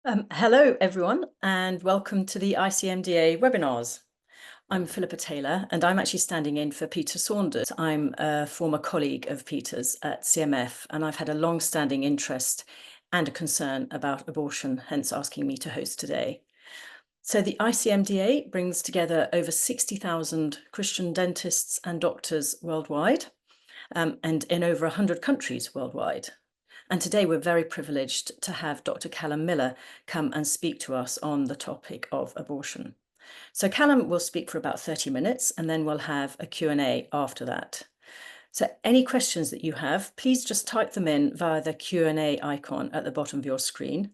Hello, everyone, and welcome to the ICMDA webinars. I'm Philippa Taylor, and I'm actually standing in for Peter Saunders. I'm a former colleague of Peter's at CMF, and I've had a long-standing interest and a concern about abortion, hence asking me to host today. So the ICMDA brings together over 60,000 Christian dentists and doctors worldwide, and in over 100 countries worldwide. And today we're very privileged to have Dr. Calum Miller come and speak to us on the topic of abortion. So Calum will speak for about 30 minutes and then we'll have a Q&A after that. So any questions that you have, please just type them in via the Q&A icon at the bottom of your screen.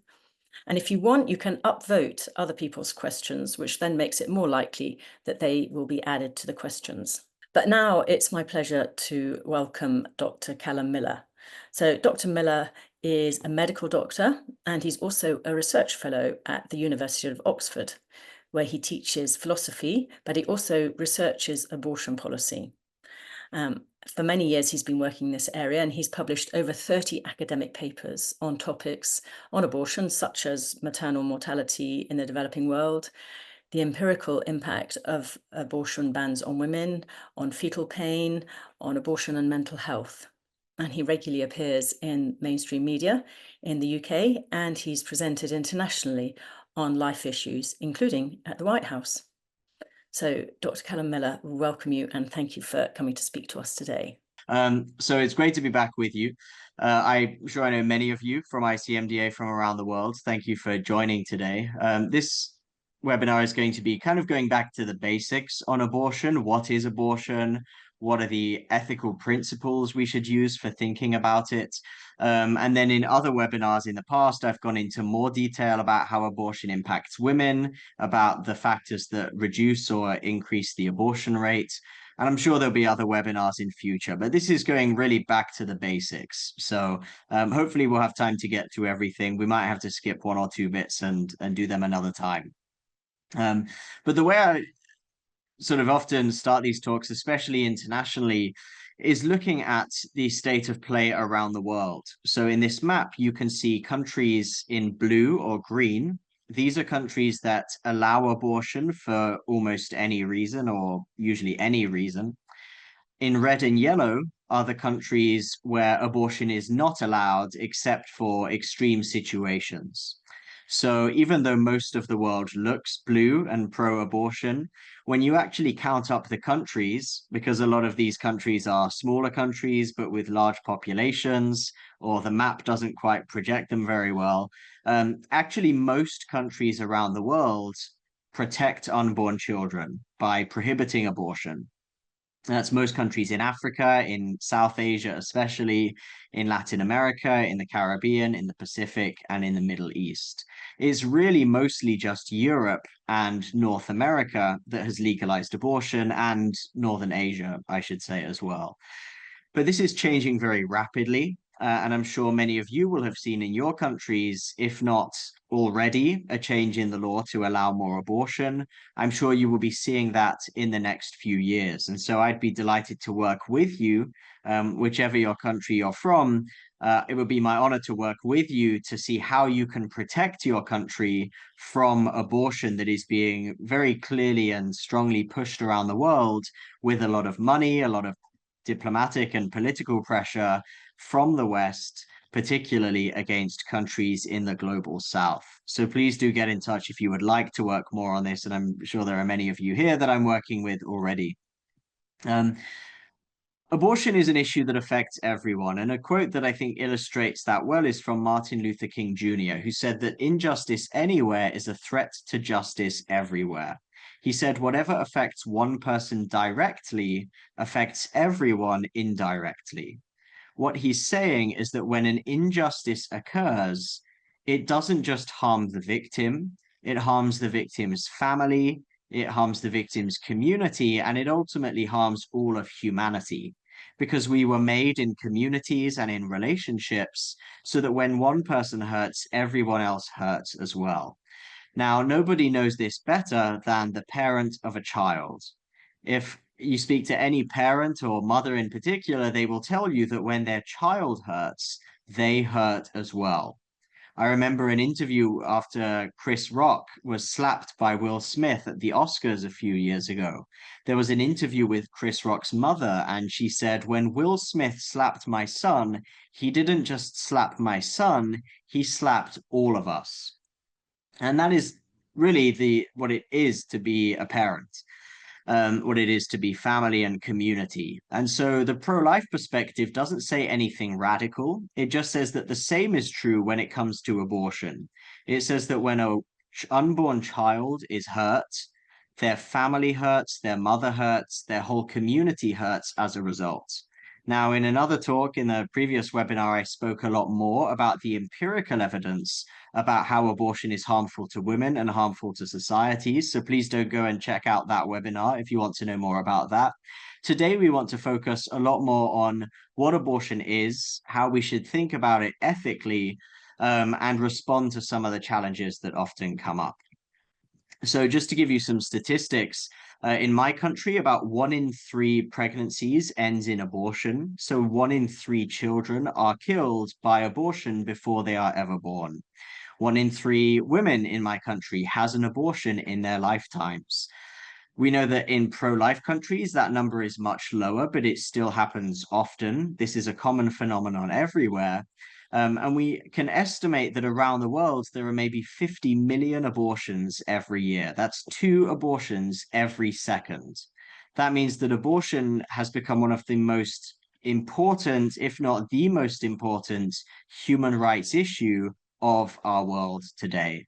And if you want, you can upvote other people's questions, which then makes it more likely that they will be added to the questions. But now it's my pleasure to welcome Dr. Calum Miller. So Dr. Miller is a medical doctor and he's also a research fellow at the University of Oxford, where he teaches philosophy, but he also researches abortion policy. For many years, he's been working in this area and he's published over 30 academic papers on topics on abortion, such as maternal mortality in the developing world, the empirical impact of abortion bans on women, on fetal pain, on abortion and mental health. And he regularly appears in mainstream media in the UK, and he's presented internationally on life issues, including at the White House. So, Dr. Calum Miller, welcome you and thank you for coming to speak to us today. So it's great to be back with you. I'm sure I know many of you from ICMDA from around the world. Thank you for joining today. This webinar is going to be kind of going back to the basics on abortion. What is abortion? What are the ethical principles we should use for thinking about it? And then in other webinars in the past, I've gone into more detail about how abortion impacts women, about the factors that reduce or increase the abortion rate. And I'm sure there'll be other webinars in future, but this is going really back to the basics. So hopefully we'll have time to get to everything. We might have to skip one or two bits and do them another time. But the way I sort of often start these talks, especially internationally, is looking at the state of play around the world. So in this map, you can see countries in blue or green. These are countries that allow abortion for almost any reason, or usually any reason. In red and yellow are the countries where abortion is not allowed except for extreme situations. So even though most of the world looks blue and pro-abortion, when you actually count up the countries, because a lot of these countries are smaller countries but with large populations, or the map doesn't quite project them very well, actually most countries around the world protect unborn children by prohibiting abortion. That's most countries in Africa, in South Asia, especially in Latin America, in the Caribbean, in the Pacific, and in the Middle East. It's really mostly just Europe and North America that has legalized abortion, and Northern Asia, I should say, as well. But this is changing very rapidly. And I'm sure many of you will have seen in your countries, if not already, a change in the law to allow more abortion. I'm sure you will be seeing that in the next few years. And so I'd be delighted to work with you, whichever your country you're from. It would be my honor to work with you to see how you can protect your country from abortion that is being very clearly and strongly pushed around the world with a lot of money, a lot of diplomatic and political pressure from the West, particularly against countries in the global South. So please do get in touch if you would like to work more on this. And I'm sure there are many of you here that I'm working with already. Abortion is an issue that affects everyone. And a quote that I think illustrates that well is from Martin Luther King Jr., who said that injustice anywhere is a threat to justice everywhere. He said, whatever affects one person directly affects everyone indirectly. What he's saying is that when an injustice occurs, it doesn't just harm the victim, it harms the victim's family, it harms the victim's community, and it ultimately harms all of humanity. Because we were made in communities and in relationships so that when one person hurts, everyone else hurts as well. Now, nobody knows this better than the parent of a child. If you speak to any parent or mother in particular, they will tell you that when their child hurts, they hurt as well. I remember an interview after Chris Rock was slapped by Will Smith at the Oscars a few years ago. There was an interview with Chris Rock's mother, and she said, when Will Smith slapped my son, he didn't just slap my son, he slapped all of us. And that is really the what it is to be a parent, what it is to be family and community. And so the pro-life perspective doesn't say anything radical. It just says that the same is true when it comes to abortion. It says that when a unborn child is hurt, their family hurts, their mother hurts, their whole community hurts as a result. Now, in another talk in the previous webinar, I spoke a lot more about the empirical evidence about how abortion is harmful to women and harmful to societies. So please don't go and check out that webinar if you want to know more about that. Today, we want to focus a lot more on what abortion is, how we should think about it ethically, and respond to some of the challenges that often come up. So just to give you some statistics, in my country, about 1 in 3 pregnancies ends in abortion. So 1 in 3 children are killed by abortion before they are ever born. 1 in 3 women in my country has an abortion in their lifetimes. We know that in pro-life countries, that number is much lower, but it still happens often. This is a common phenomenon everywhere. And we can estimate that around the world, there are maybe 50 million abortions every year. That's 2 abortions every second. That means that abortion has become one of the most important, if not the most important, human rights issue of our world today.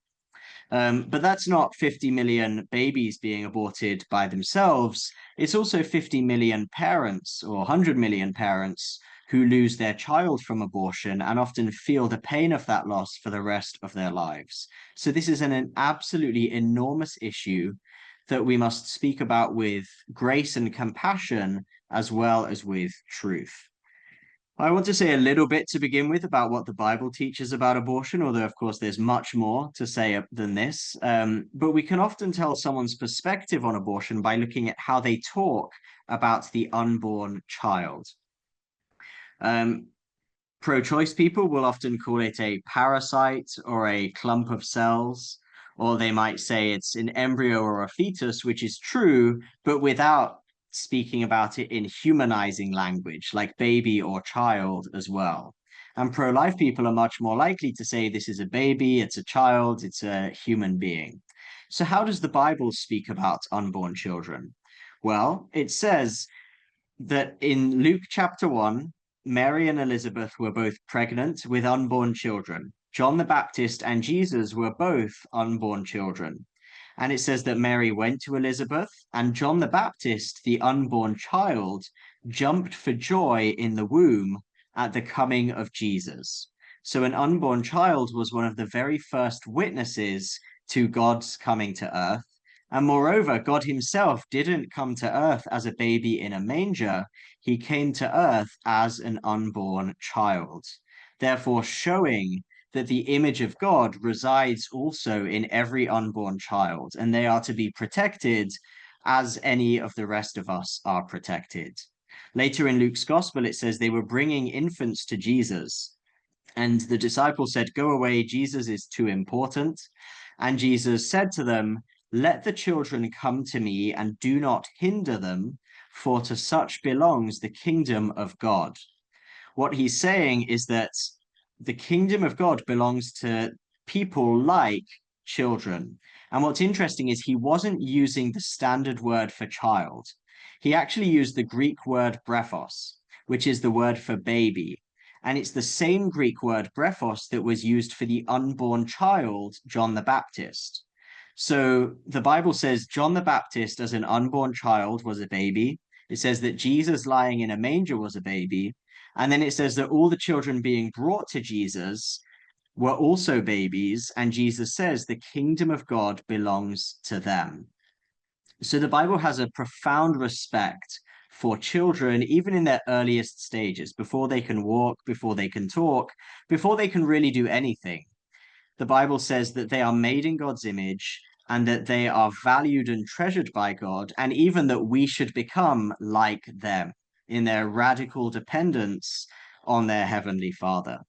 But that's not 50 million babies being aborted by themselves. It's also 50 million parents or 100 million parents who lose their child from abortion and often feel the pain of that loss for the rest of their lives. So this is an absolutely enormous issue that we must speak about with grace and compassion as well as with truth. I want to say a little bit to begin with about what the Bible teaches about abortion, although, of course, there's much more to say than this. But we can often tell someone's perspective on abortion by looking at how they talk about the unborn child. Um, Pro-choice people will often call it a parasite or a clump of cells, or they might say it's an embryo or a fetus, which is true, but without speaking about it in humanizing language, like baby or child as well. And pro-life people are much more likely to say this is a baby, it's a child, it's a human being. So how does the Bible speak about unborn children? Well, it says that in Luke chapter 1, Mary and Elizabeth were both pregnant with unborn children. John the Baptist and Jesus were both unborn children. And it says that Mary went to Elizabeth, and John the Baptist, the unborn child, jumped for joy in the womb at the coming of Jesus. So an unborn child was one of the very first witnesses to God's coming to earth. And moreover, God himself didn't come to earth as a baby in a manger. He came to earth as an unborn child, therefore showing that the image of God resides also in every unborn child, and they are to be protected as any of the rest of us are protected. Later in Luke's gospel, it says they were bringing infants to Jesus, and the disciples said, "Go away, Jesus is too important." And Jesus said to them, "Let the children come to me and do not hinder them, for to such belongs the kingdom of God." What he's saying is that the kingdom of God belongs to people like children. And what's interesting is he wasn't using the standard word for child. He actually used the Greek word brephos, which is the word for baby. And it's the same Greek word brephos that was used for the unborn child, John the Baptist. So the Bible says John the Baptist, as an unborn child, was a baby. It says that Jesus lying in a manger was a baby. And then it says that all the children being brought to Jesus were also babies. And Jesus says the kingdom of God belongs to them. So the Bible has a profound respect for children, even in their earliest stages, before they can walk, before they can talk, before they can really do anything. The Bible says that they are made in God's image and that they are valued and treasured by God, and even that we should become like them in their radical dependence on their Heavenly Father.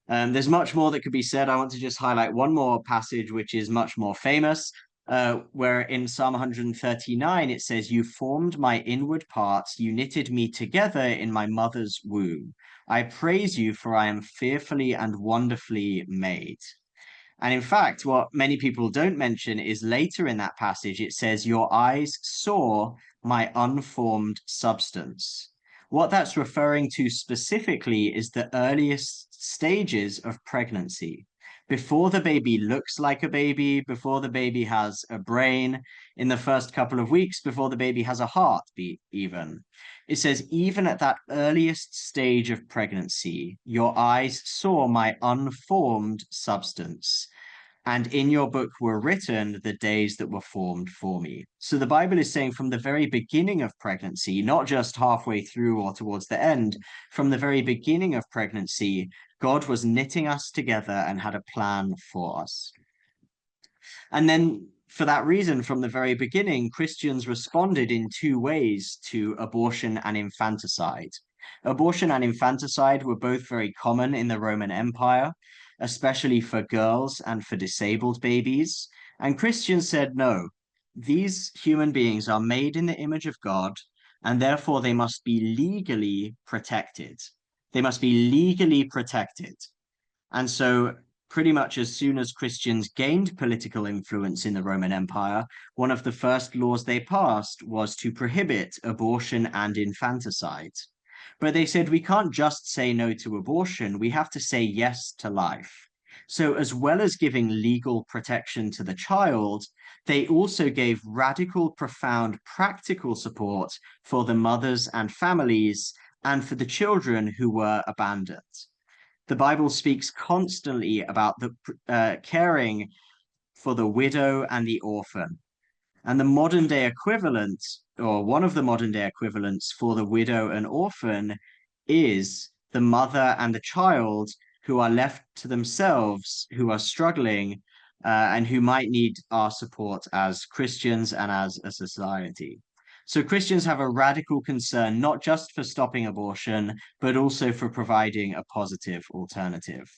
There's much more that could be said. I want to just highlight one more passage, which is much more famous, where in Psalm 139 it says, "You formed my inward parts, you knitted me together in my mother's womb. I praise you, for I am fearfully and wonderfully made." And in fact, what many people don't mention is later in that passage, it says, "Your eyes saw my unformed substance." What that's referring to specifically is the earliest stages of pregnancy. Before the baby looks like a baby, before the baby has a brain, in the first couple of weeks, before the baby has a heartbeat, even. It says, even at that earliest stage of pregnancy, your eyes saw my unformed substance, and in your book were written the days that were formed for me. So the Bible is saying from the very beginning of pregnancy, not just halfway through or towards the end, from the very beginning of pregnancy, God was knitting us together and had a plan for us. And then, for that reason, from the very beginning, Christians responded in two ways to abortion and infanticide. Abortion and infanticide were both very common in the Roman Empire, especially for girls and for disabled babies. And Christians said, no, these human beings are made in the image of God, and therefore they must be legally protected. They must be legally protected. And so, pretty much as soon as Christians gained political influence in the Roman Empire, one of the first laws they passed was to prohibit abortion and infanticide. But they said we can't just say no to abortion, we have to say yes to life. So, as well as giving legal protection to the child, they also gave radical, profound, practical support for the mothers and families and for the children who were abandoned. The Bible speaks constantly about the caring for the widow and the orphan. And the modern day equivalent, or one of the modern day equivalents for the widow and orphan, is the mother and the child who are left to themselves, who are struggling, and who might need our support as Christians and as a society. So Christians have a radical concern, not just for stopping abortion, but also for providing a positive alternative.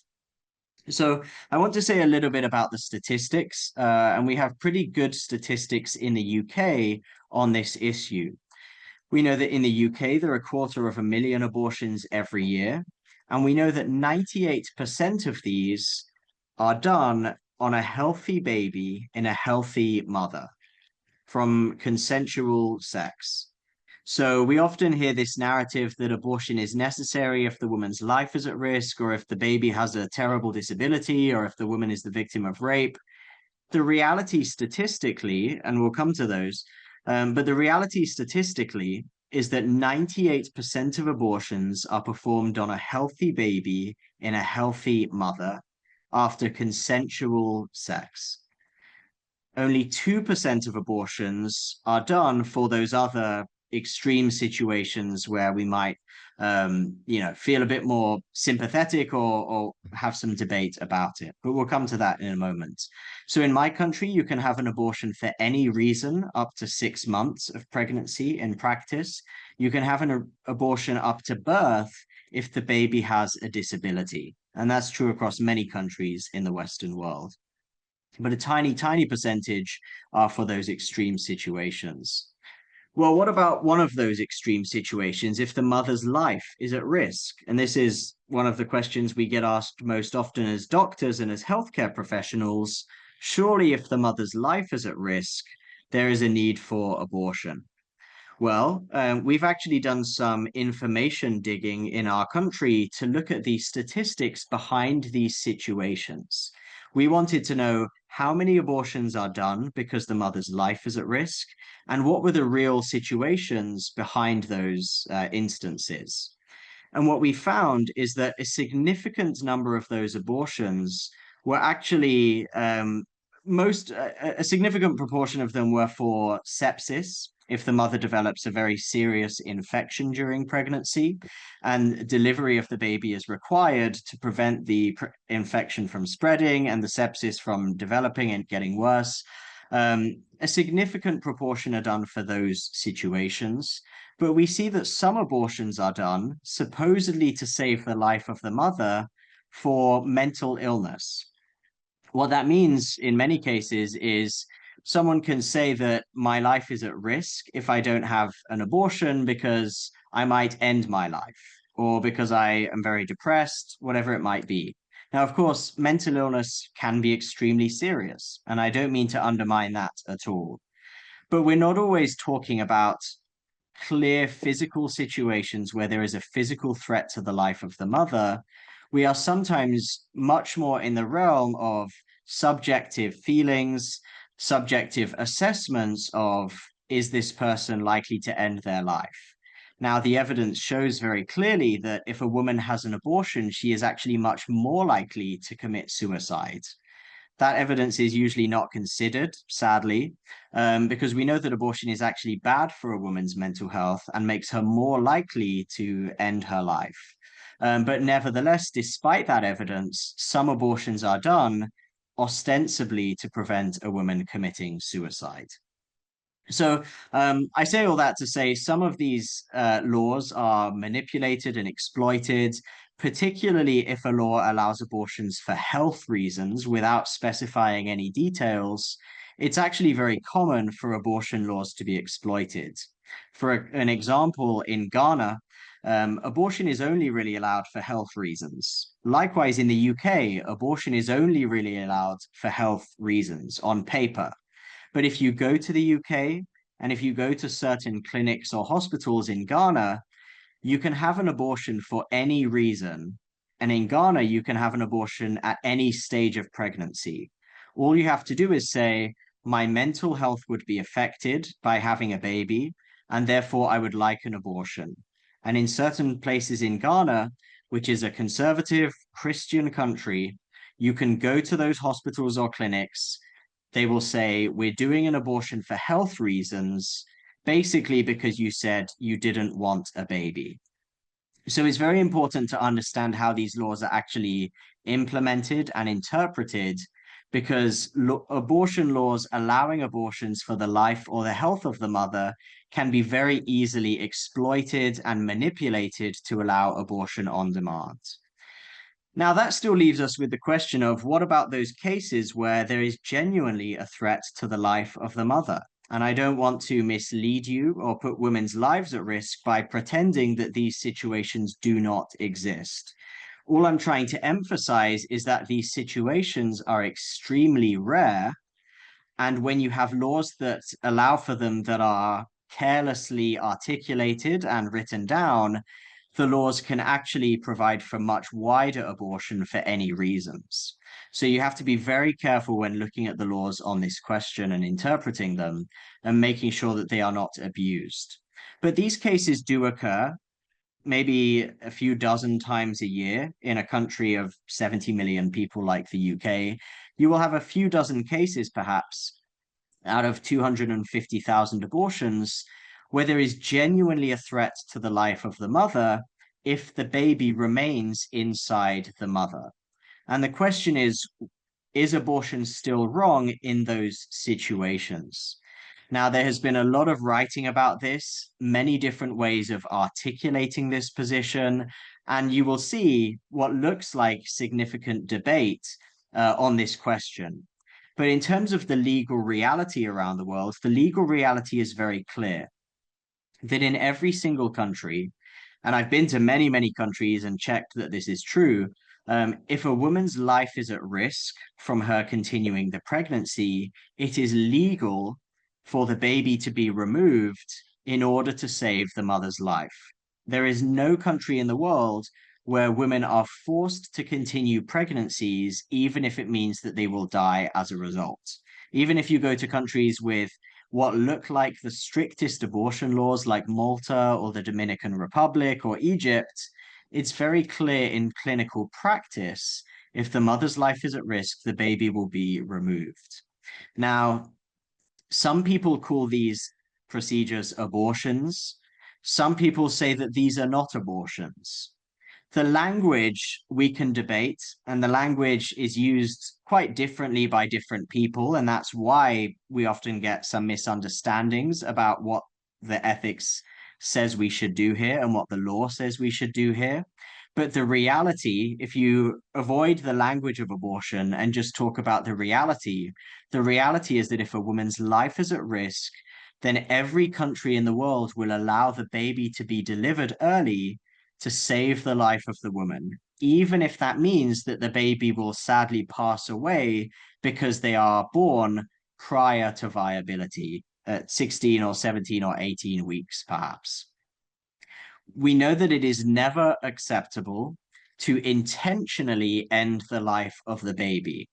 So I want to say a little bit about the statistics, and we have pretty good statistics in the UK on this issue. We know that in the UK, there are 250,000 abortions every year, and we know that 98% of these are done on a healthy baby in a healthy mother from consensual sex. So we often hear this narrative that abortion is necessary if the woman's life is at risk, or if the baby has a terrible disability, or if the woman is the victim of rape. The reality statistically, and we'll come to those, but the reality statistically is that 98% of abortions are performed on a healthy baby in a healthy mother after consensual sex. Only 2% of abortions are done for those other extreme situations where we might feel a bit more sympathetic, or have some debate about it. But we'll come to that in a moment. So in my country, you can have an abortion for any reason up to 6 months of pregnancy in practice. You can have an abortion up to birth if the baby has a disability. And that's true across many countries in the Western world, but a tiny, tiny percentage are for those extreme situations. Well, what about one of those extreme situations if the mother's life is at risk? And this is one of the questions we get asked most often as doctors and as healthcare professionals. Surely, if the mother's life is at risk, there is a need for abortion. Well, we've actually done some information digging in our country to look at the statistics behind these situations. We wanted to know how many abortions are done because the mother's life is at risk, and what were the real situations behind those instances. And what we found is that a significant number of those abortions were actually a significant proportion of them were for sepsis, if the mother develops a very serious infection during pregnancy and delivery of the baby is required to prevent the infection from spreading and the sepsis from developing and getting worse. A significant proportion are done for those situations, but we see that some abortions are done supposedly to save the life of the mother, for mental illness. What that means in many cases is someone can say that my life is at risk if I don't have an abortion because I might end my life or because I am very depressed, whatever it might be. Now, of course, mental illness can be extremely serious, and I don't mean to undermine that at all. But we're not always talking about clear physical situations where there is a physical threat to the life of the mother. We are sometimes much more in the realm of subjective feelings, subjective assessments of is this person likely to end their life? Now, the evidence shows very clearly that if a woman has an abortion, she is actually much more likely to commit suicide. That evidence is usually not considered, sadly, because we know that abortion is actually bad for a woman's mental health and makes her more likely to end her life. But nevertheless, despite that evidence, some abortions are done ostensibly to prevent a woman committing suicide. So I say all that to say some of these laws are manipulated and exploited, particularly if a law allows abortions for health reasons without specifying any details. It's actually very common for abortion laws to be exploited. For an example, in Ghana, abortion is only really allowed for health reasons. Likewise, in the UK, abortion is only really allowed for health reasons on paper. But if you go to the UK and if you go to certain clinics or hospitals in Ghana, you can have an abortion for any reason. And in Ghana, you can have an abortion at any stage of pregnancy. All you have to do is say, my mental health would be affected by having a baby, and therefore I would like an abortion. And in certain places in Ghana, which is a conservative Christian country, you can go to those hospitals or clinics. They will say, we're doing an abortion for health reasons, basically because you said you didn't want a baby. So it's very important to understand how these laws are actually implemented and interpreted because abortion laws allowing abortions for the life or the health of the mother can be very easily exploited and manipulated to allow abortion on demand. Now, that still leaves us with the question of what about those cases where there is genuinely a threat to the life of the mother? And I don't want to mislead you or put women's lives at risk by pretending that these situations do not exist. All I'm trying to emphasize is that these situations are extremely rare. And when you have laws that allow for them that are carelessly articulated and written down, the laws can actually provide for much wider abortion for any reasons. So you have to be very careful when looking at the laws on this question and interpreting them and making sure that they are not abused. But these cases do occur maybe a few dozen times a year in a country of 70 million people like the UK. You will have a few dozen cases, perhaps, out of 250,000 abortions, where there is genuinely a threat to the life of the mother if the baby remains inside the mother. And the question is abortion still wrong in those situations? Now, there has been a lot of writing about this, many different ways of articulating this position, and you will see what looks like significant debate on this question. But in terms of the legal reality around the world, the legal reality is very clear that in every single country, and I've been to many, many countries and checked that this is true, if a woman's life is at risk from her continuing the pregnancy, it is legal for the baby to be removed in order to save the mother's life. There is no country in the world where women are forced to continue pregnancies, even if it means that they will die as a result. Even if you go to countries with what look like the strictest abortion laws, like Malta or the Dominican Republic or Egypt, it's very clear in clinical practice if the mother's life is at risk, the baby will be removed. Now, some people call these procedures abortions. Some people say that these are not abortions. The language we can debate, and the language is used quite differently by different people, and that's why we often get some misunderstandings about what the ethics says we should do here and what the law says we should do here. But the reality, if you avoid the language of abortion and just talk about the reality is that if a woman's life is at risk, then every country in the world will allow the baby to be delivered early to save the life of the woman, even if that means that the baby will sadly pass away because they are born prior to viability at 16 or 17 or 18 weeks, perhaps. We know that it is never acceptable to intentionally end the life of the baby.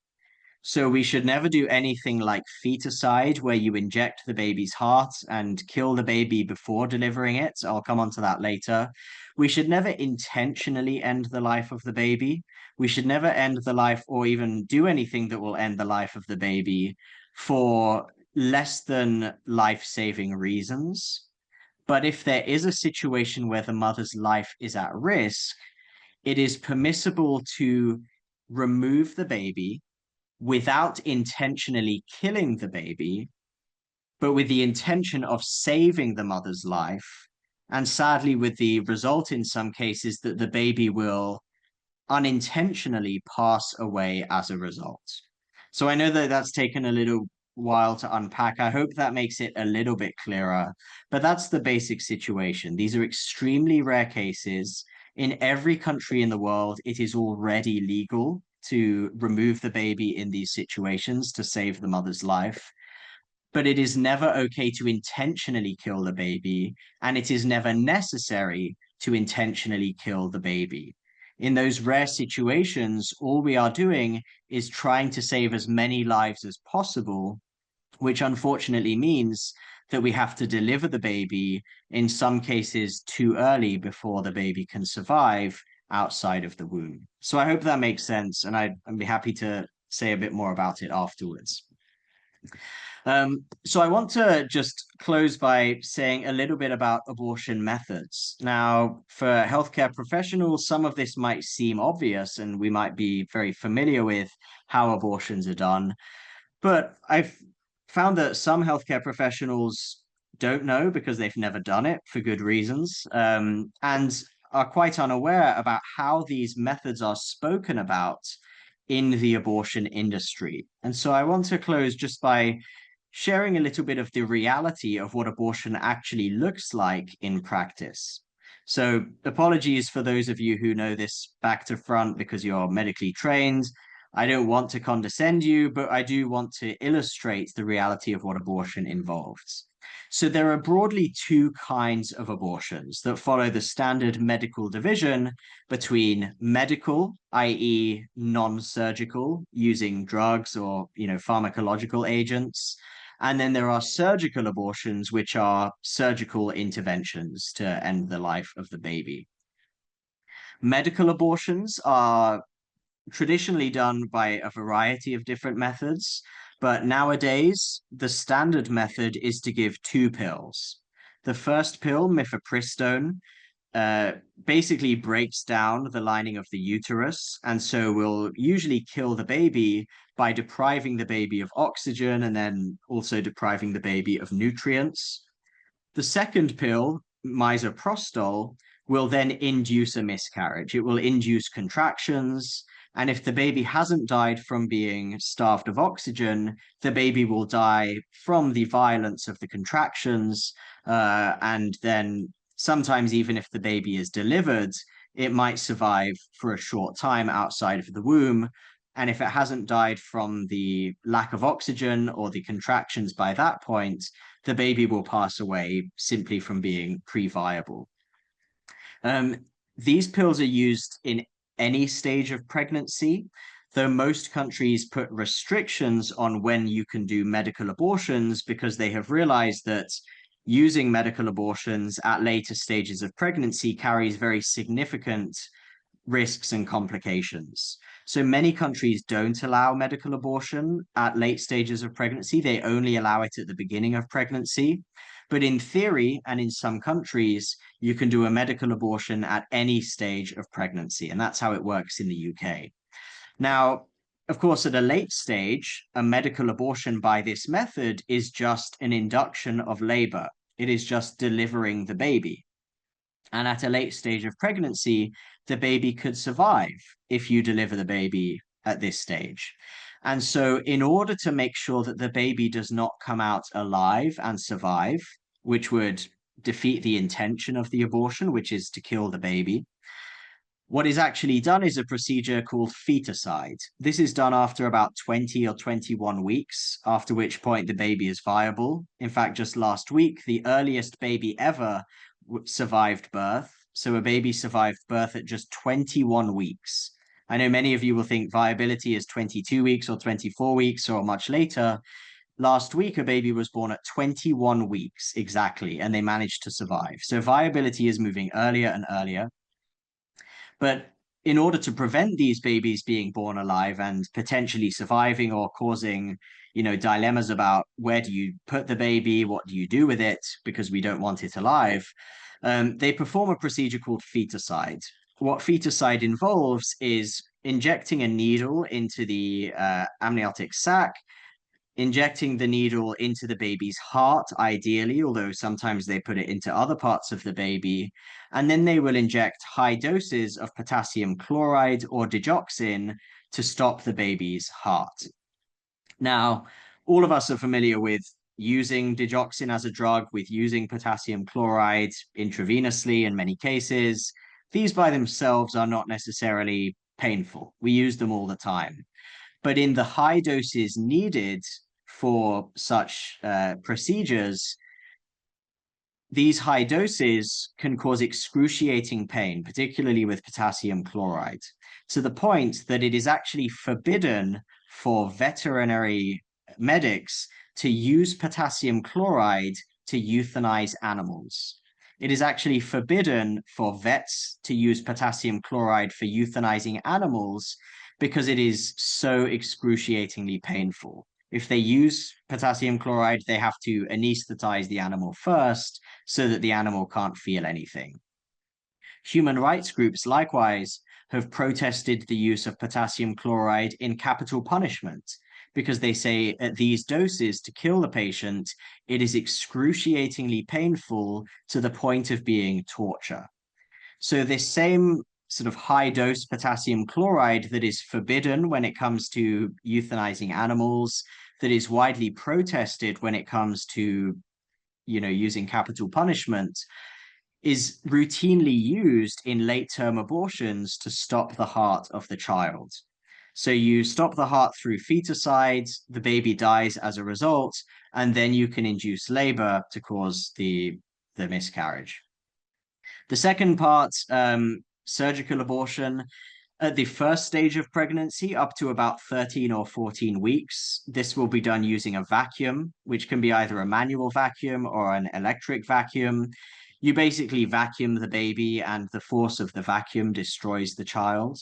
So we should never do anything like feticide, where you inject the baby's heart and kill the baby before delivering it. I'll come on to that later. We should never intentionally end the life of the baby. We should never end the life or even do anything that will end the life of the baby for less than life-saving reasons. But if there is a situation where the mother's life is at risk, it is permissible to remove the baby without intentionally killing the baby, but with the intention of saving the mother's life. And sadly, with the result in some cases that the baby will unintentionally pass away as a result. So I know that that's taken a little while to unpack. I hope that makes it a little bit clearer, but that's the basic situation. These are extremely rare cases. In every country in the world, it is already legal to remove the baby in these situations to save the mother's life. But it is never okay to intentionally kill the baby, and it is never necessary to intentionally kill the baby. In those rare situations, all we are doing is trying to save as many lives as possible, which unfortunately means that we have to deliver the baby, in some cases too early before the baby can survive outside of the womb. So I hope that makes sense, and I'd be happy to say a bit more about it afterwards. So I want to just close by saying a little bit about abortion methods. Now, for healthcare professionals, some of this might seem obvious, and we might be very familiar with how abortions are done. But I've found that some healthcare professionals don't know because they've never done it for good reasons, and are quite unaware about how these methods are spoken about in the abortion industry. And so I want to close just by sharing a little bit of the reality of what abortion actually looks like in practice. So, apologies for those of you who know this back to front because you're medically trained. I don't want to condescend you, but I do want to illustrate the reality of what abortion involves. So, there are broadly two kinds of abortions that follow the standard medical division between medical, i.e., non-surgical, using drugs or pharmacological agents, and then there are surgical abortions, which are surgical interventions to end the life of the baby. Medical abortions are traditionally done by a variety of different methods, but nowadays the standard method is to give two pills. The first pill, mifepristone, uh, basically breaks down the lining of the uterus, and so will usually kill the baby by depriving the baby of oxygen and then also depriving the baby of nutrients. The second pill, misoprostol, will then induce a miscarriage. It will induce contractions. And if the baby hasn't died from being starved of oxygen, the baby will die from the violence of the contractions. And then sometimes, even if the baby is delivered, it might survive for a short time outside of the womb. And if it hasn't died from the lack of oxygen or the contractions by that point, the baby will pass away simply from being pre-viable. Um, these pills are used in any stage of pregnancy, though most countries put restrictions on when you can do medical abortions because they have realized that using medical abortions at later stages of pregnancy carries very significant risks and complications. So many countries don't allow medical abortion at late stages of pregnancy. They only allow it at the beginning of pregnancy. But in theory, and in some countries, you can do a medical abortion at any stage of pregnancy. And that's how it works in the UK. Now, of course, at a late stage, a medical abortion by this method is just an induction of labor. It is just delivering the baby. And at a late stage of pregnancy, the baby could survive if you deliver the baby at this stage. And so, in order to make sure that the baby does not come out alive and survive, which would defeat the intention of the abortion, which is to kill the baby, what is actually done is a procedure called feticide. This is done after about 20 or 21 weeks, after which point the baby is viable. In fact, just last week, the earliest baby ever survived birth. So a baby survived birth at just 21 weeks. I know many of you will think viability is 22 weeks or 24 weeks or much later. Last week, a baby was born at 21 weeks exactly, and they managed to survive. So viability is moving earlier and earlier. But in order to prevent these babies being born alive and potentially surviving or causing, dilemmas about where do you put the baby, what do you do with it, because we don't want it alive, they perform a procedure called feticide. What feticide involves is injecting a needle into the amniotic sac, injecting the needle into the baby's heart, ideally, although sometimes they put it into other parts of the baby. And then they will inject high doses of potassium chloride or digoxin to stop the baby's heart. Now, all of us are familiar with using digoxin as a drug, with using potassium chloride intravenously in many cases. These by themselves are not necessarily painful. We use them all the time. But in the high doses needed for such procedures, these high doses can cause excruciating pain, particularly with potassium chloride, to the point that it is actually forbidden for veterinary medics to use potassium chloride to euthanize animals. It is actually forbidden for vets to use potassium chloride for euthanizing animals because it is so excruciatingly painful. If they use potassium chloride, they have to anesthetize the animal first so that the animal can't feel anything. Human rights groups, likewise, have protested the use of potassium chloride in capital punishment because they say at these doses to kill the patient, it is excruciatingly painful to the point of being torture. So this same sort of high dose potassium chloride that is forbidden when it comes to euthanizing animals, that is widely protested when it comes to, using capital punishment, is routinely used in late-term abortions to stop the heart of the child. So you stop the heart through feticide, the baby dies as a result, and then you can induce labor to cause the miscarriage. The second part, surgical abortion, at the first stage of pregnancy, up to about 13 or 14 weeks, this will be done using a vacuum, which can be either a manual vacuum or an electric vacuum. You basically vacuum the baby, and the force of the vacuum destroys the child.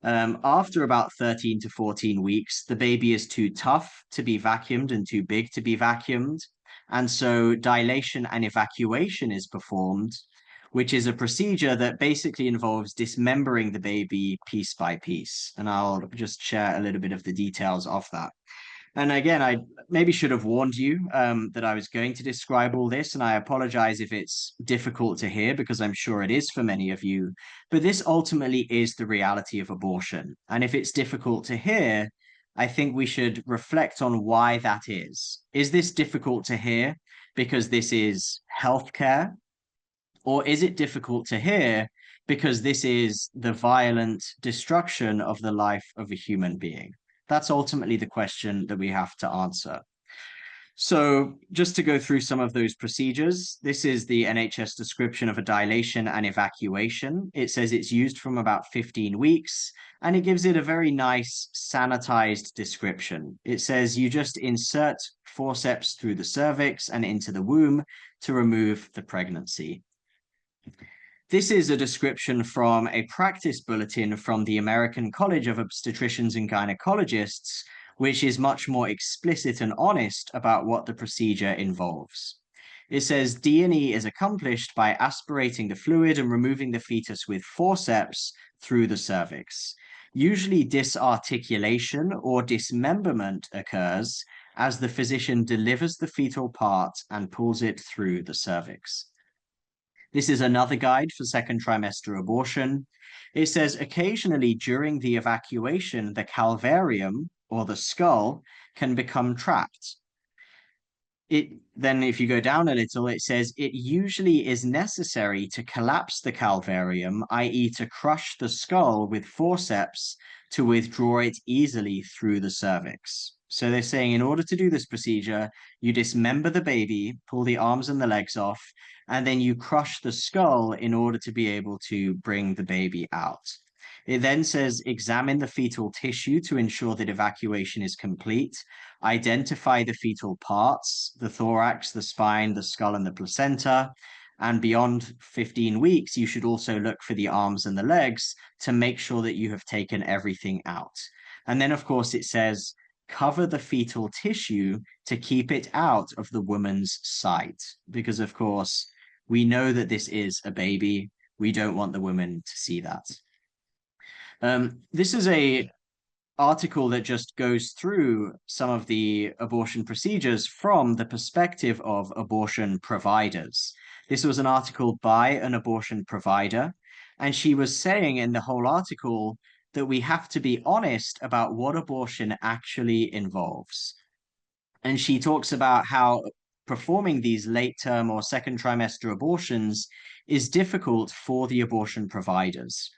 After about 13 to 14 weeks, the baby is too tough to be vacuumed and too big to be vacuumed. And so dilation and evacuation is performed, which is a procedure that basically involves dismembering the baby piece by piece. And I'll just share a little bit of the details of that. And again, I maybe should have warned you that I was going to describe all this, and I apologize if it's difficult to hear because I'm sure it is for many of you. But this ultimately is the reality of abortion. And if it's difficult to hear, I think we should reflect on why that is. Is this difficult to hear because this is healthcare? Or is it difficult to hear because this is the violent destruction of the life of a human being? That's ultimately the question that we have to answer. So just to go through some of those procedures, this is the NHS description of a dilation and evacuation. It says it's used from about 15 weeks, and it gives it a very nice sanitized description. It says you just insert forceps through the cervix and into the womb to remove the pregnancy. This is a description from a practice bulletin from the American College of Obstetricians and Gynecologists, which is much more explicit and honest about what the procedure involves. It says D&E is accomplished by aspirating the fluid and removing the fetus with forceps through the cervix. Usually disarticulation or dismemberment occurs as the physician delivers the fetal part and pulls it through the cervix. This is another guide for second trimester abortion. It says occasionally during the evacuation, the calvarium or the skull can become trapped. It then, if you go down a little, it says it usually is necessary to collapse the calvarium, i.e., to crush the skull with forceps to withdraw it easily through the cervix. So they're saying in order to do this procedure, you dismember the baby, pull the arms and the legs off, and then you crush the skull in order to be able to bring the baby out. It then says examine the fetal tissue to ensure that evacuation is complete. Identify the fetal parts, the thorax, the spine, the skull, and the placenta. And beyond 15 weeks, you should also look for the arms and the legs to make sure that you have taken everything out. And then, of course, it says cover the fetal tissue to keep it out of the woman's sight. Because, of course, we know that this is a baby. We don't want the woman to see that. This is a article that just goes through some of the abortion procedures from the perspective of abortion providers. This was an article by an abortion provider, and she was saying in the whole article that we have to be honest about what abortion actually involves. And she talks about how performing these late term or second trimester abortions is difficult for the abortion providers.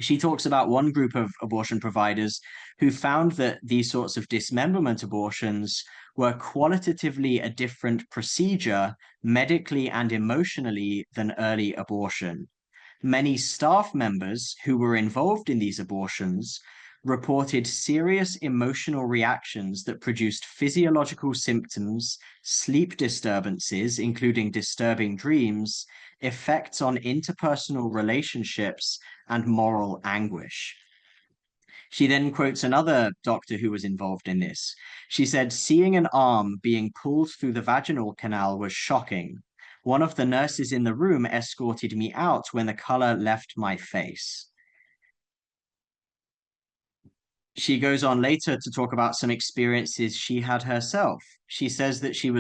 She talks about one group of abortion providers who found that these sorts of dismemberment abortions were qualitatively a different procedure medically and emotionally than early abortion. Many staff members who were involved in these abortions reported serious emotional reactions that produced physiological symptoms, sleep disturbances, including disturbing dreams, effects on interpersonal relationships, and moral anguish. She then quotes another doctor who was involved in this. She said, seeing an arm being pulled through the vaginal canal was shocking. One of the nurses in the room escorted me out when the color left my face. She goes on later to talk about some experiences she had herself. She says that she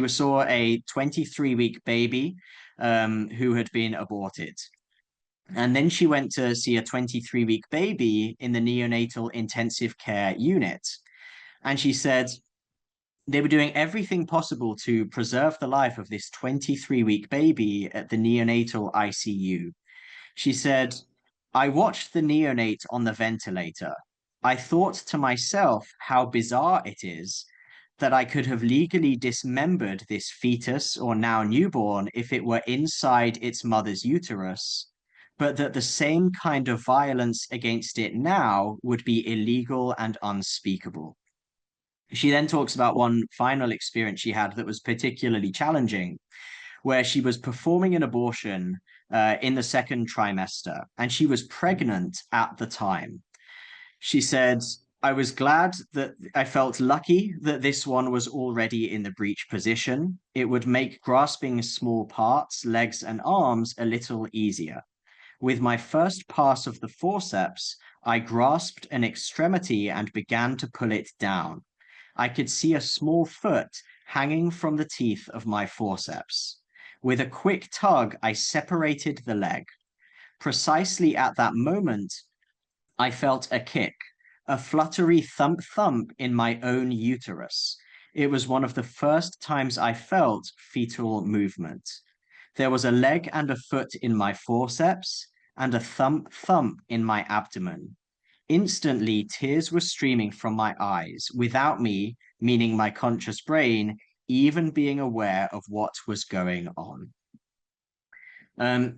saw a 23-week baby who had been aborted. And then she went to see a 23-week baby in the neonatal intensive care unit. And she said they were doing everything possible to preserve the life of this 23-week baby at the neonatal ICU. She said, I watched the neonate on the ventilator. I thought to myself how bizarre it is that I could have legally dismembered this fetus or now newborn if it were inside its mother's uterus, but that the same kind of violence against it now would be illegal and unspeakable. She then talks about one final experience she had that was particularly challenging, where she was performing an abortion in the second trimester, and she was pregnant at the time. She said, I was glad that I felt lucky that this one was already in the breech position. It would make grasping small parts, legs and arms, a little easier. With my first pass of the forceps, I grasped an extremity and began to pull it down. I could see a small foot hanging from the teeth of my forceps. With a quick tug, I separated the leg. Precisely at that moment, I felt a kick, a fluttery thump thump in my own uterus. It was one of the first times I felt fetal movement. There was a leg and a foot in my forceps, and a thump thump in my abdomen. Instantly, tears were streaming from my eyes, without me, meaning my conscious brain, even being aware of what was going on.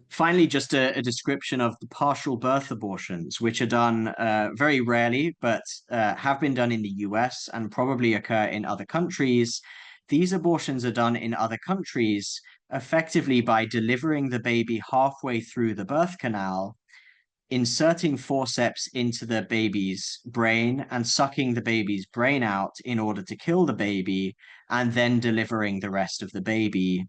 Finally, just a description of the partial birth abortions, which are done very rarely, but have been done in the US and probably occur in other countries. These abortions are done in other countries effectively by delivering the baby halfway through the birth canal, inserting forceps into the baby's brain and sucking the baby's brain out in order to kill the baby, and then delivering the rest of the baby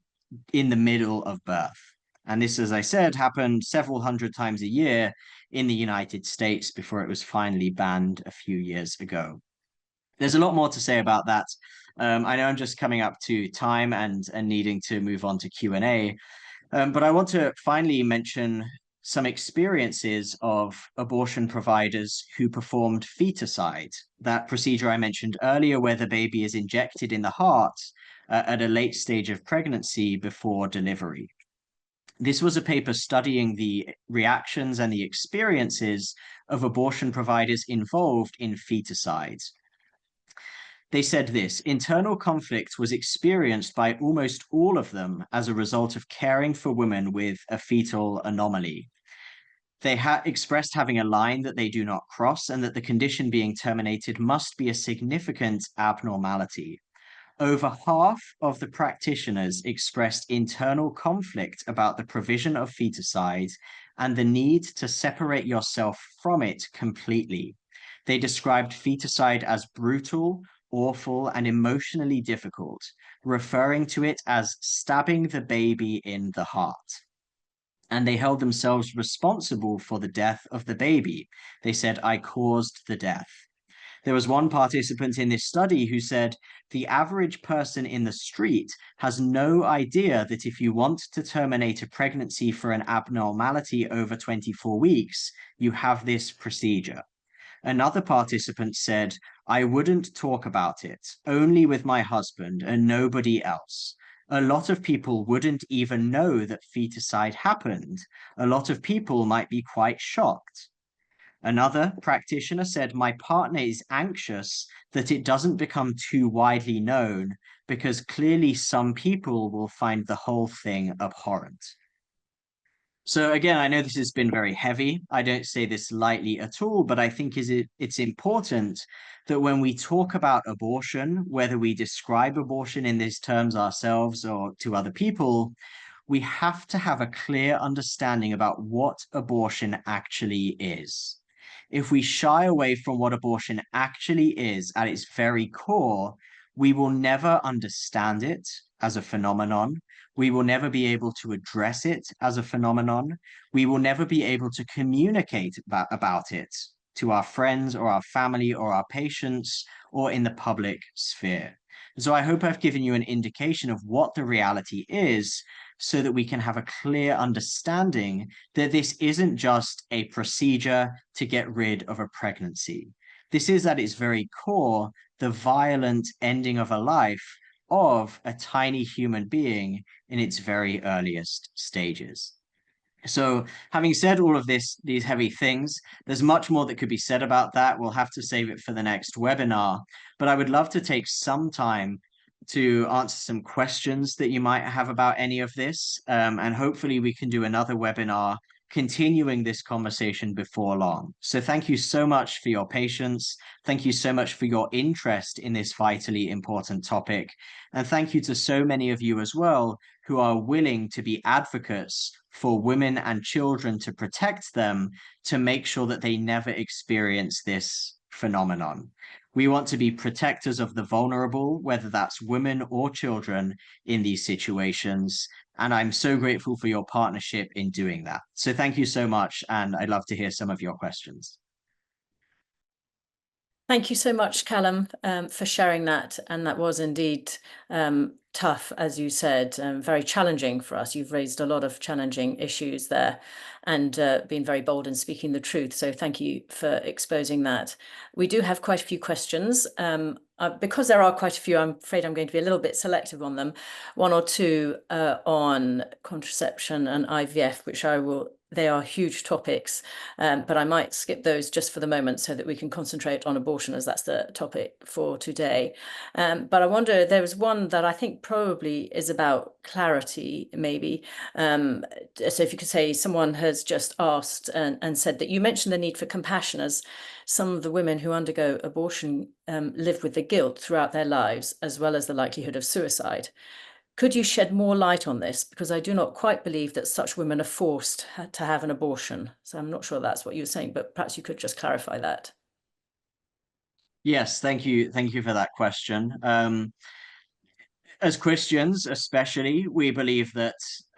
in the middle of birth. And this, as I said, happened several hundred times a year in the United States before it was finally banned a few years ago. There's a lot more to say about that. I know I'm just coming up to time and needing to move on to Q&A. But I want to finally mention some experiences of abortion providers who performed feticide, that procedure I mentioned earlier, where the baby is injected in the heart at a late stage of pregnancy before delivery. This was a paper studying the reactions and the experiences of abortion providers involved in feticide. They said this: internal conflict was experienced by almost all of them as a result of caring for women with a fetal anomaly. They expressed having a line that they do not cross and that the condition being terminated must be a significant abnormality. Over half of the practitioners expressed internal conflict about the provision of feticide and the need to separate yourself from it completely. They described feticide as brutal, awful, and emotionally difficult, referring to it as stabbing the baby in the heart. And they held themselves responsible for the death of the baby. They said, "I caused the death." There was one participant in this study who said, "The average person in the street has no idea that if you want to terminate a pregnancy for an abnormality over 24 weeks, you have this procedure." Another participant said, "I wouldn't talk about it, only with my husband and nobody else. A lot of people wouldn't even know that feticide happened. A lot of people might be quite shocked." Another practitioner said, "My partner is anxious that it doesn't become too widely known because clearly some people will find the whole thing abhorrent." So again, I know this has been very heavy. I don't say this lightly at all, but I think it's important that when we talk about abortion, whether we describe abortion in these terms ourselves or to other people, we have to have a clear understanding about what abortion actually is. If we shy away from what abortion actually is at its very core, we will never understand it as a phenomenon. We will never be able to address it as a phenomenon. We will never be able to communicate about it to our friends or our family or our patients or in the public sphere. So I hope I've given you an indication of what the reality is so that we can have a clear understanding that this isn't just a procedure to get rid of a pregnancy. This is at its very core the violent ending of a life of a tiny human being in its very earliest stages. So, having said all of these heavy things, there's much more that could be said about that. We'll have to save it for the next webinar. But I would love to take some time to answer some questions that you might have about any of this. And hopefully we can do another webinar continuing this conversation before long. So thank you so much for your patience. Thank you so much for your interest in this vitally important topic. And thank you to so many of you as well who are willing to be advocates for women and children, to protect them, to make sure that they never experience this phenomenon. We want to be protectors of the vulnerable, whether that's women or children in these situations. And I'm so grateful for your partnership in doing that. So thank you so much. And I'd love to hear some of your questions. Thank you so much, Calum, for sharing that. And that was indeed tough, as you said, very challenging for us. You've raised a lot of challenging issues there and been very bold in speaking the truth. So thank you for exposing that. We do have quite a few questions. Because there are quite a few, I'm afraid I'm going to be a little bit selective on them. One or two on contraception and IVF, which they are huge topics, but I might skip those just for the moment so that we can concentrate on abortion, as that's the topic for today. But I wonder, there was one that I think probably is about clarity, maybe. So if you could say, someone has just asked and said that you mentioned the need for compassion, as some of the women who undergo abortion live with the guilt throughout their lives, as well as the likelihood of suicide. Could you shed more light on this? Because I do not quite believe that such women are forced to have an abortion. So I'm not sure that's what you were saying, but perhaps you could just clarify that. Yes, thank you. Thank you for that question. as Christians, especially, we believe that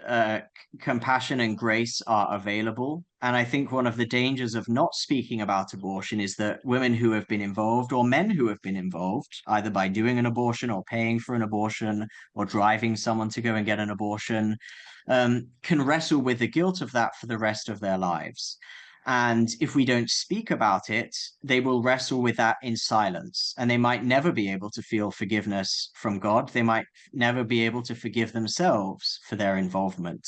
uh, compassion and grace are available. And I think one of the dangers of not speaking about abortion is that women who have been involved, or men who have been involved, either by doing an abortion or paying for an abortion or driving someone to go and get an abortion, can wrestle with the guilt of that for the rest of their lives. And if we don't speak about it, they will wrestle with that in silence. And they might never be able to feel forgiveness from God. They might never be able to forgive themselves for their involvement.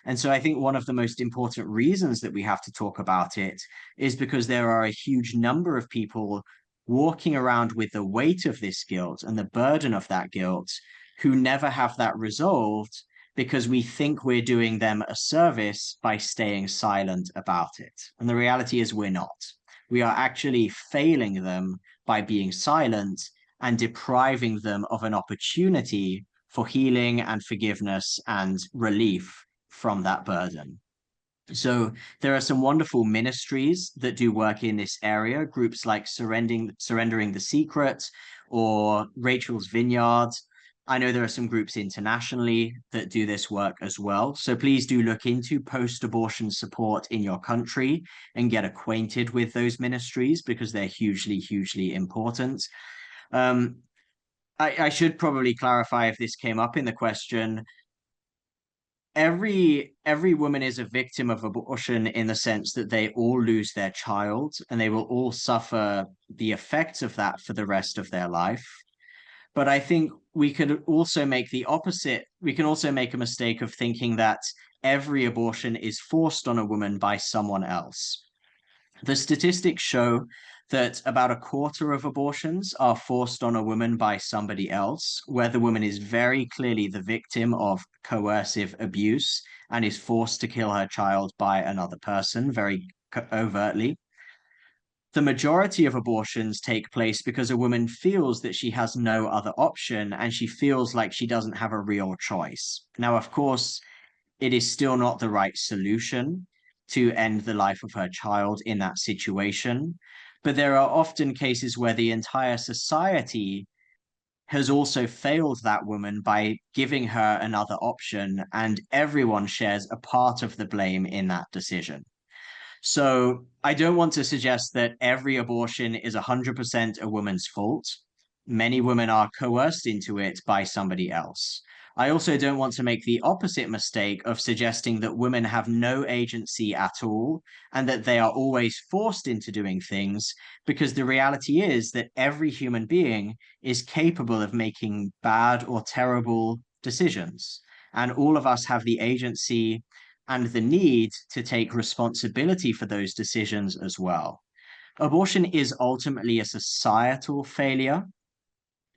And so I think one of the most important reasons that we have to talk about it is because there are a huge number of people walking around with the weight of this guilt and the burden of that guilt who never have that resolved because we think we're doing them a service by staying silent about it. And the reality is we're not. We are actually failing them by being silent and depriving them of an opportunity for healing and forgiveness and relief from that burden. So there are some wonderful ministries that do work in this area, groups like Surrendering the Secret or Rachel's Vineyard. I know there are some groups internationally that do this work as well. So please do look into post-abortion support in your country and get acquainted with those ministries because they're hugely, hugely important. Um, I should probably clarify if this came up in the question. Every woman is a victim of abortion in the sense that they all lose their child and they will all suffer the effects of that for the rest of their life. But I think we could also make the opposite. We can also make a mistake of thinking that every abortion is forced on a woman by someone else. The statistics show that about a quarter of abortions are forced on a woman by somebody else, where the woman is very clearly the victim of coercive abuse and is forced to kill her child by another person very overtly. The majority of abortions take place because a woman feels that she has no other option and she feels like she doesn't have a real choice. Now, of course, it is still not the right solution to end the life of her child in that situation. But there are often cases where the entire society has also failed that woman by giving her another option, and everyone shares a part of the blame in that decision. So I don't want to suggest that every abortion is 100% a woman's fault. Many women are coerced into it by somebody else. I also don't want to make the opposite mistake of suggesting that women have no agency at all and that they are always forced into doing things, because the reality is that every human being is capable of making bad or terrible decisions. And all of us have the agency and the need to take responsibility for those decisions as well. Abortion is ultimately a societal failure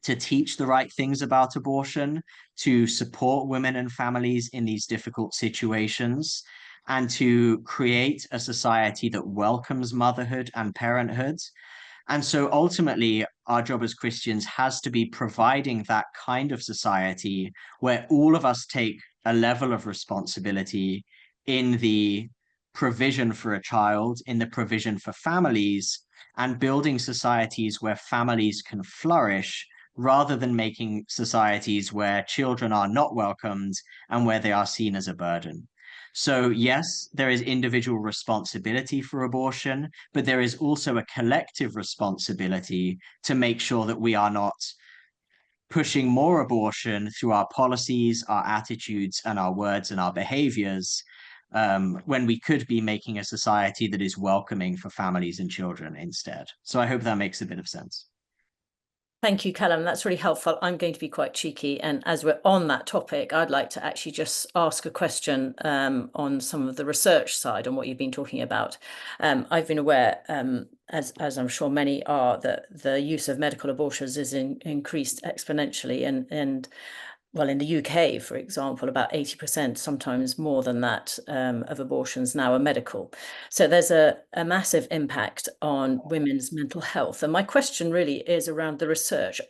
to teach the right things about abortion, to support women and families in these difficult situations, and to create a society that welcomes motherhood and parenthood. And so ultimately, our job as Christians has to be providing that kind of society where all of us take a level of responsibility in the provision for a child, in the provision for families, and building societies where families can flourish rather than making societies where children are not welcomed and where they are seen as a burden. So, yes, there is individual responsibility for abortion, but there is also a collective responsibility to make sure that we are not pushing more abortion through our policies, our attitudes, and our words and our behaviors, when we could be making a society that is welcoming for families and children instead. So I hope that makes a bit of sense. Thank you, Calum. That's really helpful. I'm going to be quite cheeky. And as we're on that topic, I'd like to actually just ask a question on some of the research side on what you've been talking about. I've been aware, as I'm sure many are, that the use of medical abortions is increased exponentially. And well, in the UK, for example, about 80%, sometimes more than that, of abortions now are medical. So there's a massive impact on women's mental health. And my question really is around the research.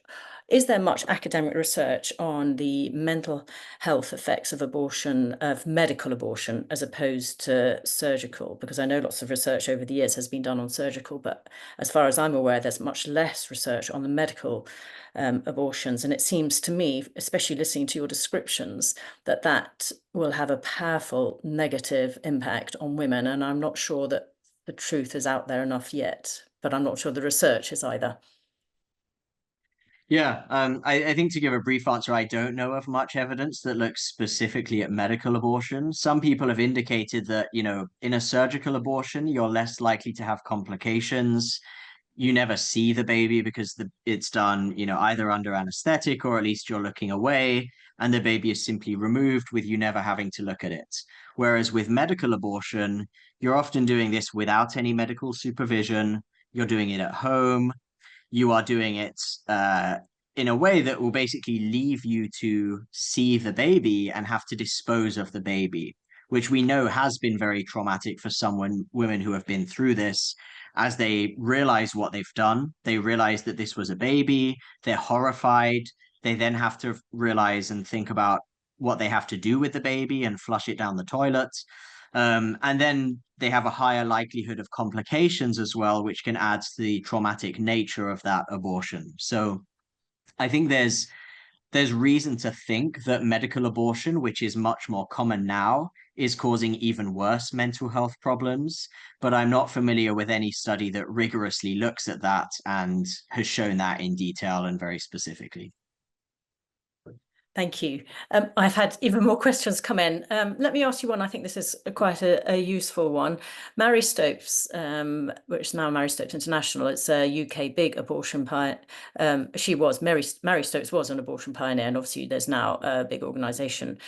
Is there much academic research on the mental health effects of abortion, of medical abortion, as opposed to surgical? Because I know lots of research over the years has been done on surgical, but as far as I'm aware, there's much less research on the medical abortions. And it seems to me, especially listening to your descriptions, that that will have a powerful negative impact on women. And I'm not sure that the truth is out there enough yet, but I'm not sure the research is either. Yeah, I think to give a brief answer, I don't know of much evidence that looks specifically at medical abortion. Some people have indicated that, in a surgical abortion, you're less likely to have complications. You never see the baby because it's done, either under anesthetic or at least you're looking away, and the baby is simply removed with you never having to look at it. Whereas with medical abortion, you're often doing this without any medical supervision. You're doing it at home. You are doing it in a way that will basically leave you to see the baby and have to dispose of the baby, which we know has been very traumatic for women who have been through this. As they realize what they've done, they realize that this was a baby, they're horrified. They then have to realize and think about what they have to do with the baby and flush it down the toilet. And then they have a higher likelihood of complications as well, which can add to the traumatic nature of that abortion. So I think there's reason to think that medical abortion, which is much more common now, is causing even worse mental health problems. But I'm not familiar with any study that rigorously looks at that and has shown that in detail and very specifically. Thank you. I've had even more questions come in. Let me ask you one. I think this is quite a useful one. Mary Stopes, which is now Mary Stopes International, it's a UK big abortion pioneer. Mary Stopes was an abortion pioneer, and obviously there's now a big organisation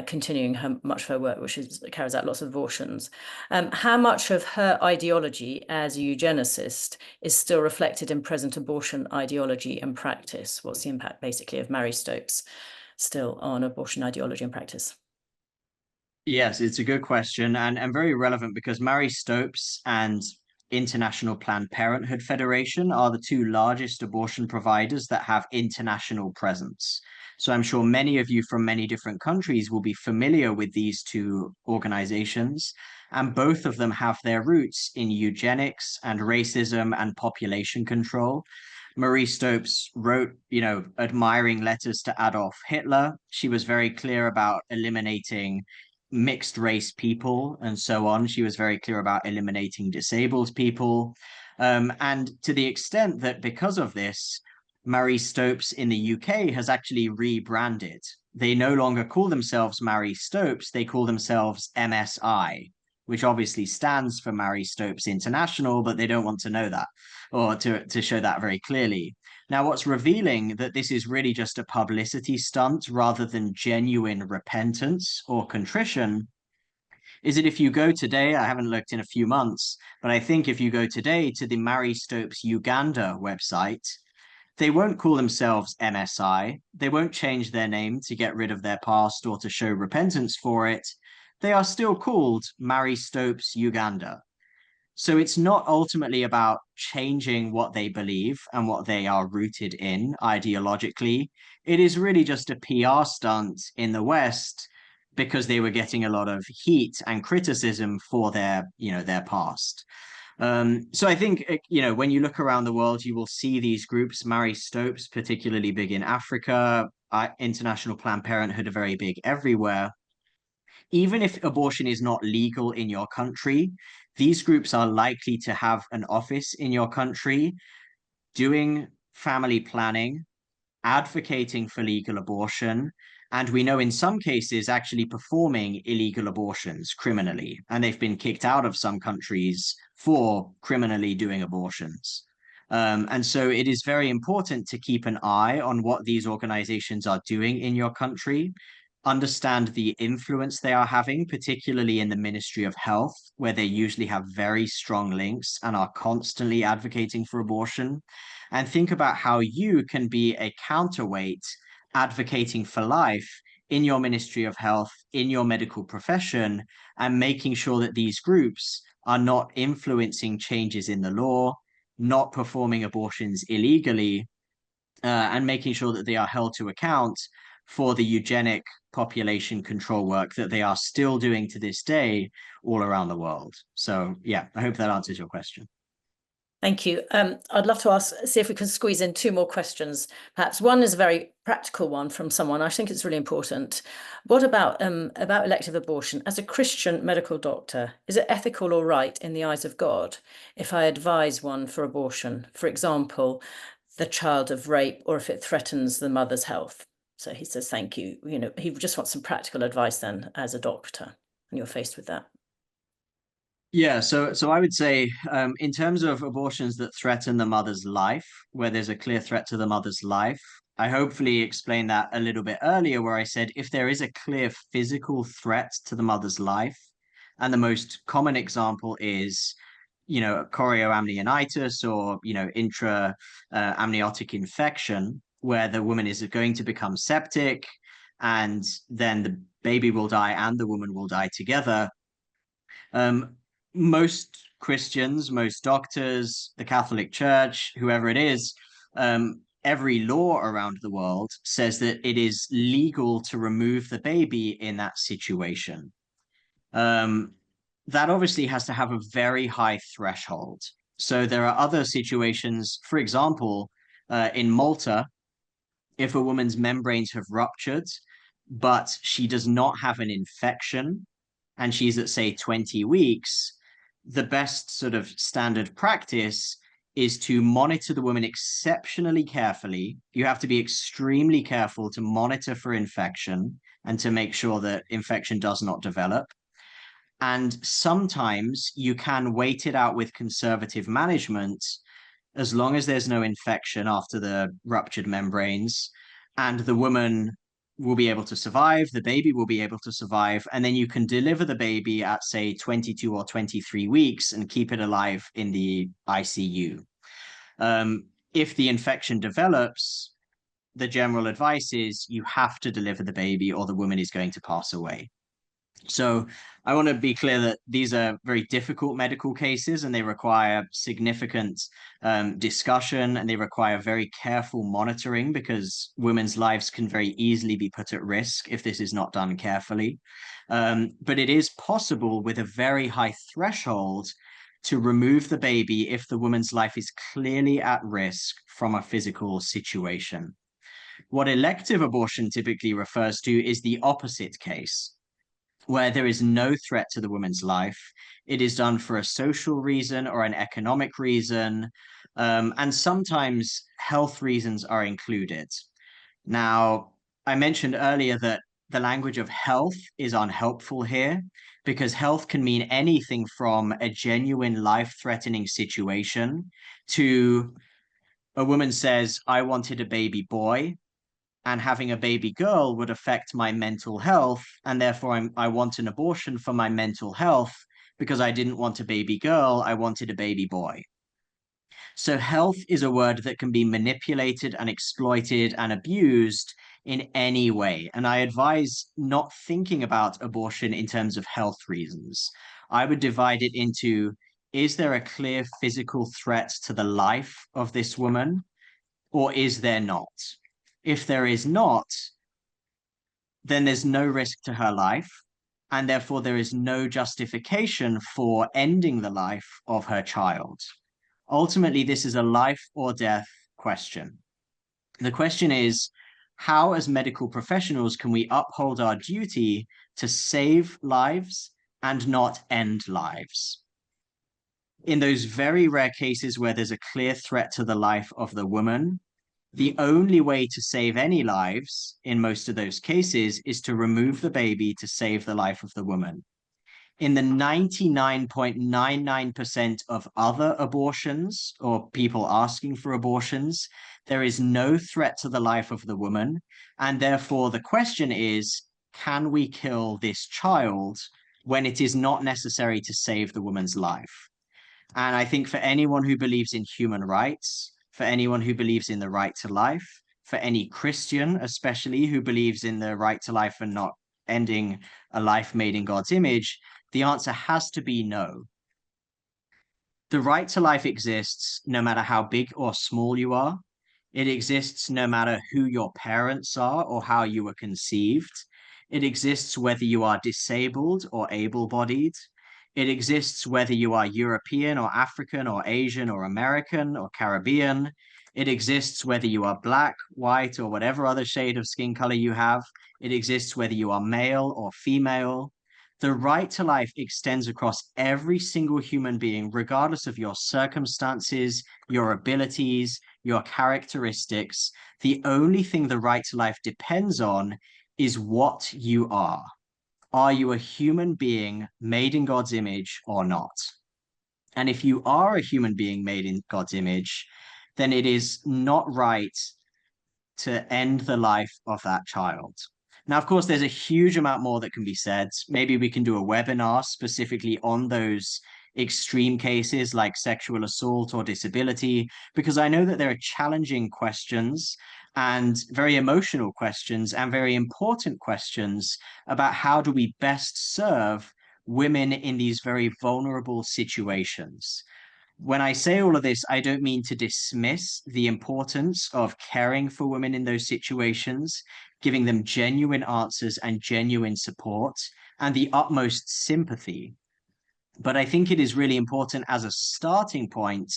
continuing much of her work, which carries out lots of abortions. How much of her ideology as a eugenicist is still reflected in present abortion ideology and practice? What's the impact, basically, of Mary Stopes still on abortion ideology and practice? Yes, it's a good question and very relevant because Mary Stopes and International Planned Parenthood Federation are the two largest abortion providers that have international presence. So I'm sure many of you from many different countries will be familiar with these two organizations, and both of them have their roots in eugenics and racism and population control. Marie Stopes wrote, admiring letters to Adolf Hitler. She was very clear about eliminating mixed race people and so on. She was very clear about eliminating disabled people. And to the extent that because of this, Marie Stopes in the UK has actually rebranded. They no longer call themselves Marie Stopes, they call themselves MSI, which obviously stands for Marie Stopes International, but they don't want to know that or to show that very clearly. Now, what's revealing that this is really just a publicity stunt rather than genuine repentance or contrition is that if you go today, I haven't looked in a few months, but I think if you go today to the Mary Stopes Uganda website, they won't call themselves MSI. They won't change their name to get rid of their past or to show repentance for it. They are still called Mary Stopes Uganda. So it's not ultimately about changing what they believe and what they are rooted in ideologically. It is really just a PR stunt in the West because they were getting a lot of heat and criticism for their past. So I think, when you look around the world, you will see these groups. Mary Stopes, particularly big in Africa, International Planned Parenthood are very big everywhere. Even if abortion is not legal in your country, these groups are likely to have an office in your country doing family planning, advocating for legal abortion, and we know in some cases actually performing illegal abortions criminally. And they've been kicked out of some countries for criminally doing abortions. And so it is very important to keep an eye on what these organizations are doing in your country, understand the influence they are having, particularly in the Ministry of Health, where they usually have very strong links and are constantly advocating for abortion, and think about how you can be a counterweight advocating for life in your Ministry of Health, in your medical profession, and making sure that these groups are not influencing changes in the law, not performing abortions illegally, and making sure that they are held to account for the eugenic population control work that they are still doing to this day all around the world. So yeah, I hope that answers your question. Thank you. I'd love to see if we can squeeze in two more questions. Perhaps one is a very practical one from someone. I think it's really important. What about elective abortion? As a Christian medical doctor, is it ethical or right in the eyes of God if I advise one for abortion? For example, the child of rape, or if it threatens the mother's health. So he says, thank you. You know, he just wants some practical advice then as a doctor, and you're faced with that. Yeah, so I would say in terms of abortions that threaten the mother's life, where there's a clear threat to the mother's life, I hopefully explained that a little bit earlier, where I said if there is a clear physical threat to the mother's life, and the most common example is, chorioamnionitis or, intra amniotic infection, where the woman is going to become septic, and then the baby will die and the woman will die together. Most Christians, most doctors, the Catholic Church, whoever it is, every law around the world says that it is legal to remove the baby in that situation. Um, that obviously has to have a very high threshold. So there are other situations, for example, in Malta, if a woman's membranes have ruptured, but she does not have an infection, and she's at, say, 20 weeks, the best sort of standard practice is to monitor the woman exceptionally carefully. You have to be extremely careful to monitor for infection and to make sure that infection does not develop. And sometimes you can wait it out with conservative management as long as there's no infection after the ruptured membranes, and the woman will be able to survive, the baby will be able to survive, and then you can deliver the baby at, say, 22 or 23 weeks and keep it alive in the ICU. If the infection develops, the general advice is you have to deliver the baby or the woman is going to pass away. So I want to be clear that these are very difficult medical cases and they require significant discussion, and they require very careful monitoring because women's lives can very easily be put at risk if this is not done carefully. But it is possible with a very high threshold to remove the baby if the woman's life is clearly at risk from a physical situation. What elective abortion typically refers to is the opposite case, where there is no threat to the woman's life. It is done for a social reason or an economic reason, and sometimes health reasons are included. Now, I mentioned earlier that the language of health is unhelpful here because health can mean anything from a genuine life-threatening situation to a woman says, I wanted a baby boy, and having a baby girl would affect my mental health, and therefore I want an abortion for my mental health because I didn't want a baby girl, I wanted a baby boy. So health is a word that can be manipulated and exploited and abused in any way. And I advise not thinking about abortion in terms of health reasons. I would divide it into, is there a clear physical threat to the life of this woman, or is there not? If there is not, then there's no risk to her life, and therefore there is no justification for ending the life of her child. Ultimately, this is a life or death question. The question is, how, as medical professionals, can we uphold our duty to save lives and not end lives? In those very rare cases where there's a clear threat to the life of the woman, the only way to save any lives in most of those cases is to remove the baby to save the life of the woman. In the 99.99% of other abortions or people asking for abortions, there is no threat to the life of the woman. And therefore, the question is, can we kill this child when it is not necessary to save the woman's life? And I think for anyone who believes in human rights, for anyone who believes in the right to life, for any Christian, especially who believes in the right to life and not ending a life made in God's image, the answer has to be no. The right to life exists no matter how big or small you are. It exists no matter who your parents are or how you were conceived. It exists whether you are disabled or able-bodied. It exists whether you are European or African or Asian or American or Caribbean. It exists whether you are black, white, or whatever other shade of skin color you have. It exists whether you are male or female. The right to life extends across every single human being, regardless of your circumstances, your abilities, your characteristics. The only thing the right to life depends on is what you are. Are you a human being made in God's image or not? And if you are a human being made in God's image, then it is not right to end the life of that child. Now, of course, there's a huge amount more that can be said. Maybe we can do a webinar specifically on those extreme cases like sexual assault or disability, because I know that there are challenging questions and very emotional questions and very important questions about how do we best serve women in these very vulnerable situations. When I say all of this, I don't mean to dismiss the importance of caring for women in those situations, giving them genuine answers and genuine support and the utmost sympathy. But I think it is really important as a starting point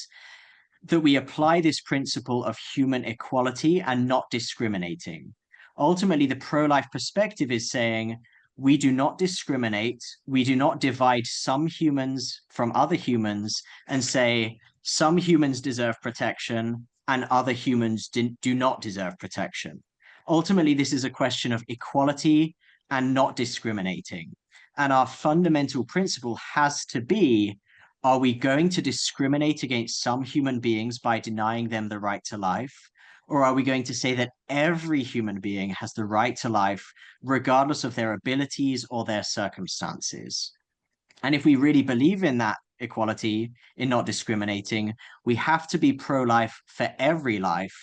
that we apply this principle of human equality and not discriminating. Ultimately, the pro-life perspective is saying we do not discriminate, we do not divide some humans from other humans and say some humans deserve protection and other humans do not deserve protection. Ultimately, this is a question of equality and not discriminating. And our fundamental principle has to be, are we going to discriminate against some human beings by denying them the right to life? Or are we going to say that every human being has the right to life, regardless of their abilities or their circumstances? And if we really believe in that equality, in not discriminating, we have to be pro-life for every life.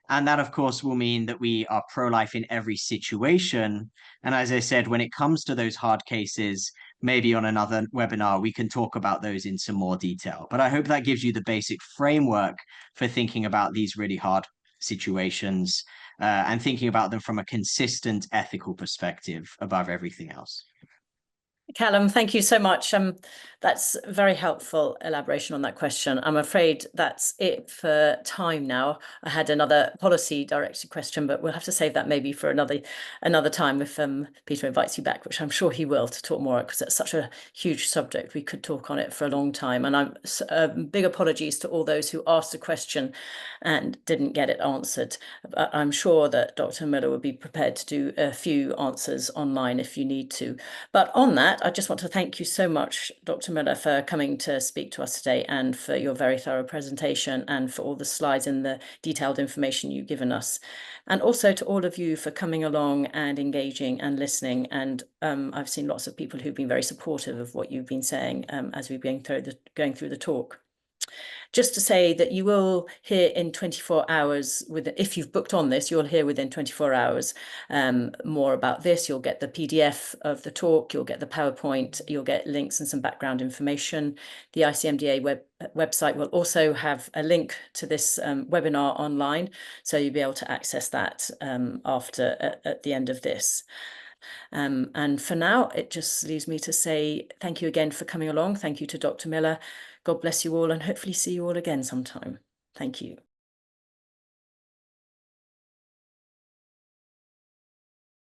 And that, of course, will mean that we are pro-life in every situation. And as I said, when it comes to those hard cases, maybe on another webinar, we can talk about those in some more detail. But I hope that gives you the basic framework for thinking about these really hard situations and thinking about them from a consistent ethical perspective above everything else. Calum, thank you so much. That's very helpful elaboration on that question. I'm afraid that's it for time now. I had another policy directed question, but we'll have to save that maybe for another time if Peter invites you back, which I'm sure he will, to talk more, because it's such a huge subject. We could talk on it for a long time. And big apologies to all those who asked a question and didn't get it answered. I'm sure that Dr. Miller would be prepared to do a few answers online if you need to. But on that, I just want to thank you so much, Dr. Miller, for coming to speak to us today and for your very thorough presentation and for all the slides and the detailed information you've given us. And also to all of you for coming along and engaging and listening. And I've seen lots of people who've been very supportive of what you've been saying as we've been going through the talk. Just to say that you will hear in 24 hours, if you've booked on this, you'll hear within 24 hours more about this. You'll get the PDF of the talk, you'll get the PowerPoint, you'll get links and some background information. The ICMDA website will also have a link to this webinar online, so you'll be able to access that at the end of this. And for now, it just leaves me to say thank you again for coming along. Thank you to Dr. Miller. God bless you all and hopefully see you all again sometime. Thank you.